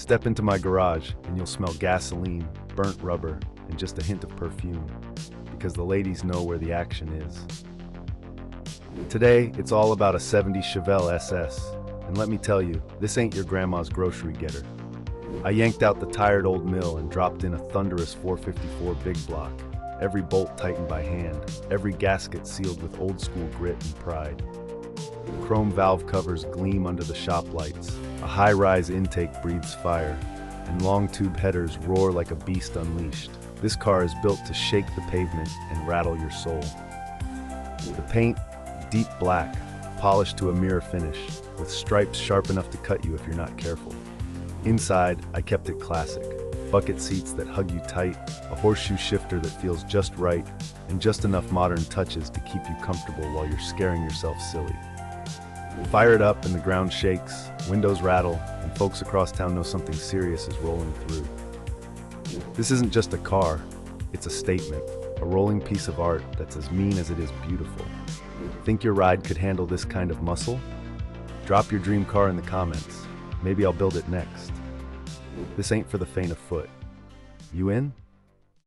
Step into my garage and you'll smell gasoline, burnt rubber, and just a hint of perfume, because the ladies know where the action is. Today, it's all about a '70s Chevelle SS, and let me tell you, this ain't your grandma's grocery getter. I yanked out the tired old mill and dropped in a thunderous 454 big block, every bolt tightened by hand, every gasket sealed with old-school grit and pride. Chrome valve covers gleam under the shop lights, a high-rise intake breathes fire, and long-tube headers roar like a beast unleashed. This car is built to shake the pavement and rattle your soul. The paint, deep black, polished to a mirror finish, with stripes sharp enough to cut you if you're not careful. Inside, I kept it classic. Bucket seats that hug you tight, a horseshoe shifter that feels just right, and just enough modern touches to keep you comfortable while you're scaring yourself silly. Fire it up and the ground shakes, windows rattle, and folks across town know something serious is rolling through. This isn't just a car, it's a statement, a rolling piece of art that's as mean as it is beautiful. Think your ride could handle this kind of muscle? Drop your dream car in the comments. Maybe I'll build it next. This ain't for the faint of foot. You in?